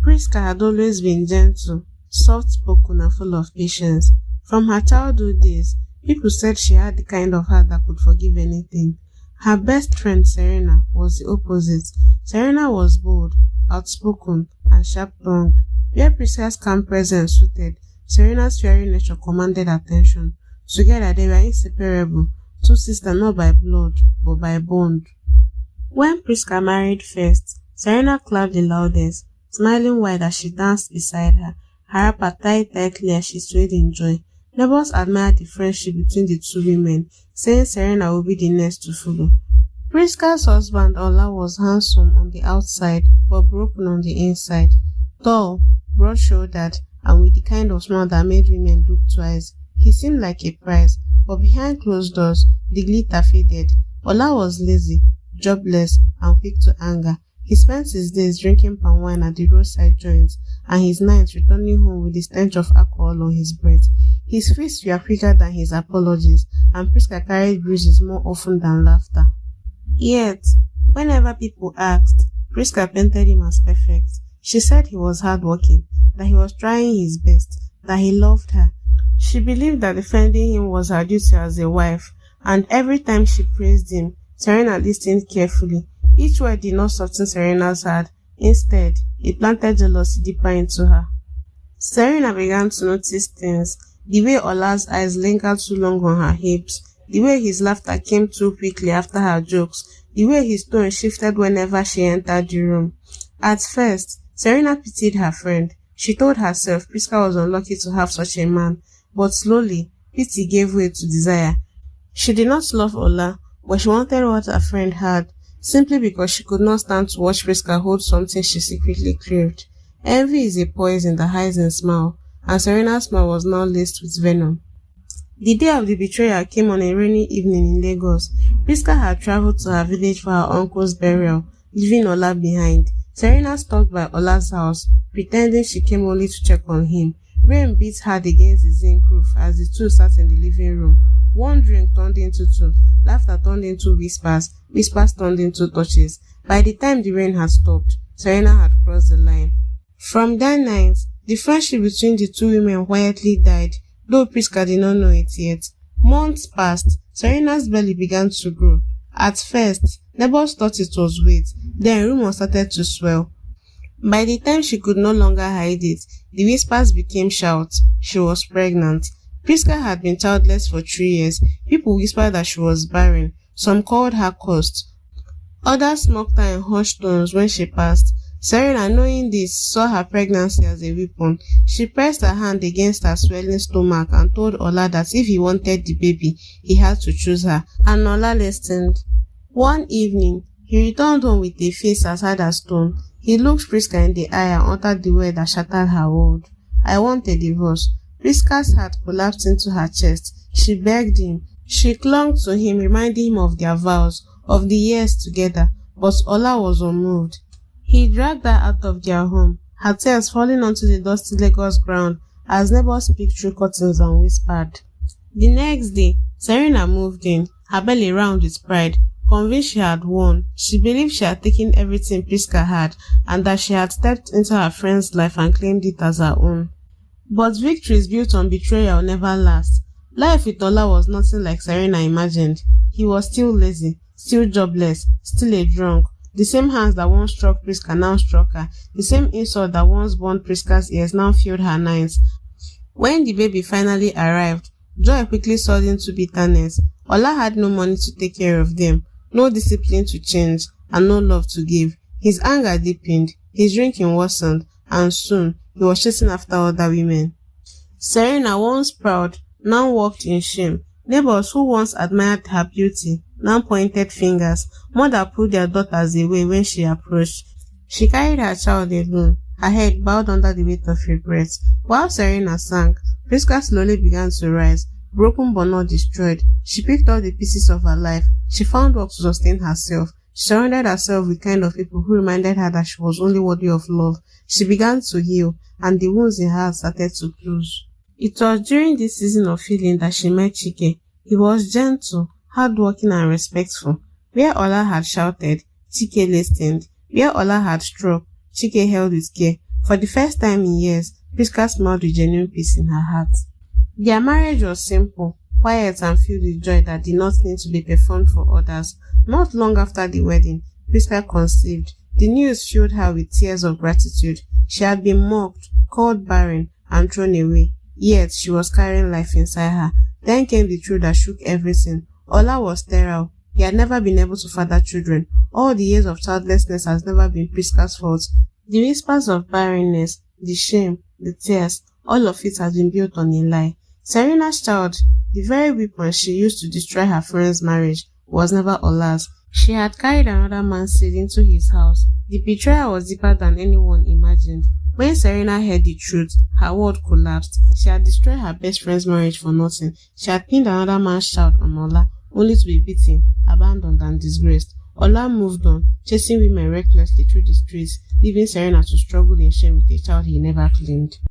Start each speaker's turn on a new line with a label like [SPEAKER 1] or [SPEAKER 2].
[SPEAKER 1] Prisca had always been gentle, soft-spoken and full of patience. From her childhood days, people said she had the kind of heart that could forgive anything. Her best friend Serena was the opposite. Serena was bold, outspoken, and sharp-tongued. Where Prisca's calm presence suited, Serena's fiery nature commanded attention. Together they were inseparable, two sisters not by blood, but by bond. When Prisca married first, Serena clapped the loudest, smiling wide as she danced beside her, her wrapper tied tightly as she swayed in joy. Neighbors admired the friendship between the two women, saying Serena would be the next to follow. Prisca's husband Ola was handsome on the outside, but broken on the inside. Tall, broad-shouldered, and with the kind of smile that made women look twice. He seemed like a prize, but behind closed doors, the glitter faded. Ola was lazy, jobless, and quick to anger. He spent his days drinking palm wine at the roadside joints, and his nights returning home with the stench of alcohol on his breath. His feasts were quicker than his apologies, and Prisca carried bruises more often than laughter. Yet, whenever people asked, Prisca painted him as perfect. She said he was hardworking, that he was trying his best, that he loved her. She believed that defending him was her duty as a wife, and every time she praised him, Serena listened carefully. Each word did not soften Serena's heart. Instead, it planted jealousy deeper into her. Serena began to notice things. The way Ola's eyes lingered too long on her hips, the way his laughter came too quickly after her jokes, the way his tone shifted whenever she entered the room. At first, Serena pitied her friend. She told herself Prisca was unlucky to have such a man, but slowly, pity gave way to desire. She did not love Ola, but she wanted what her friend had, simply because she could not stand to watch Prisca hold something she secretly craved. Envy is a poison that hides in smile, and Serena's smile was now laced with venom. The day of the betrayal came on a rainy evening in Lagos. Prisca had traveled to her village for her uncle's burial, leaving Ola behind. Serena stopped by Ola's house, pretending she came only to check on him. Rain beat hard against the zinc roof as the two sat in the living room. One drink turned into two, laughter turned into whispers, whispers turned into touches. By the time the rain had stopped, Serena had crossed the line. From that night, the friendship between the two women quietly died, though Prisca did not know it yet. Months passed. Serena's belly began to grow. At first, neighbors thought it was weight, then rumors started to swell. By the time she could no longer hide it, the whispers became shouts. She was pregnant. Prisca had been childless for 3 years. People whispered that she was barren. Some called her cursed. Others mocked her in hushed tones when she passed. Serena, knowing this, saw her pregnancy as a weapon. She pressed her hand against her swelling stomach and told Ola that if he wanted the baby, he had to choose her, and Ola listened. One evening, he returned home with a face as hard as stone. He looked Prisca in the eye and uttered the word that shattered her world. I want a divorce. Prisca's heart collapsed into her chest. She begged him. She clung to him, reminding him of their vows, of the years together, but Ola was unmoved. He dragged her out of their home, her tears falling onto the dusty Lagos ground as neighbors peeked through curtains and whispered. The next day, Serena moved in, her belly round with pride. Convinced she had won, she believed she had taken everything Prisca had and that she had stepped into her friend's life and claimed it as her own. But victories built on betrayal never last. Life with Ola was nothing like Serena imagined. He was still lazy, still jobless, still a drunk. The same hands that once struck Prisca now struck her. The same insult that once burned Prisca's ears now filled her nights. When the baby finally arrived, joy quickly soared into bitterness. Ola had no money to take care of them, no discipline to change, and no love to give. His anger deepened, his drinking worsened, and soon he was chasing after other women. Serena, once proud, now walked in shame. Neighbors who once admired her beauty now pointed fingers. Mother pulled their daughters away when she approached. She carried her child alone, her head bowed under the weight of regret. While Serena sank, Prisca slowly began to rise, broken but not destroyed. She picked up the pieces of her life. She found work to sustain herself. She surrounded herself with kind of people who reminded her that she was only worthy of love. She began to heal, and the wounds in her heart started to close. It was during this season of healing that she met Chike. He was gentle, hardworking and respectful. Where Ola had shouted, Chike listened. Where Ola had struck, Chike held with care. For the first time in years, Prisca smiled with genuine peace in her heart. Their marriage was simple, quiet and filled with joy that did not need to be performed for others. Not long after the wedding, Prisca conceived. The news filled her with tears of gratitude. She had been mocked, called barren, and thrown away. Yet she was carrying life inside her. Then came the truth that shook everything. Ola was sterile. He had never been able to father children. All the years of childlessness has never been Prisca's fault. The whispers of barrenness, the shame, the tears, all of it has been built on a lie. Serena's child, the very weapon she used to destroy her friend's marriage, was never Ola's. She had carried another man's seed into his house. The betrayal was deeper than anyone imagined. When Serena heard the truth, her world collapsed. She had destroyed her best friend's marriage for nothing. She had pinned another man's child on Ola, only to be beaten, abandoned and disgraced. Ola moved on, chasing women recklessly through the streets, leaving Serena to struggle in shame with a child he never claimed.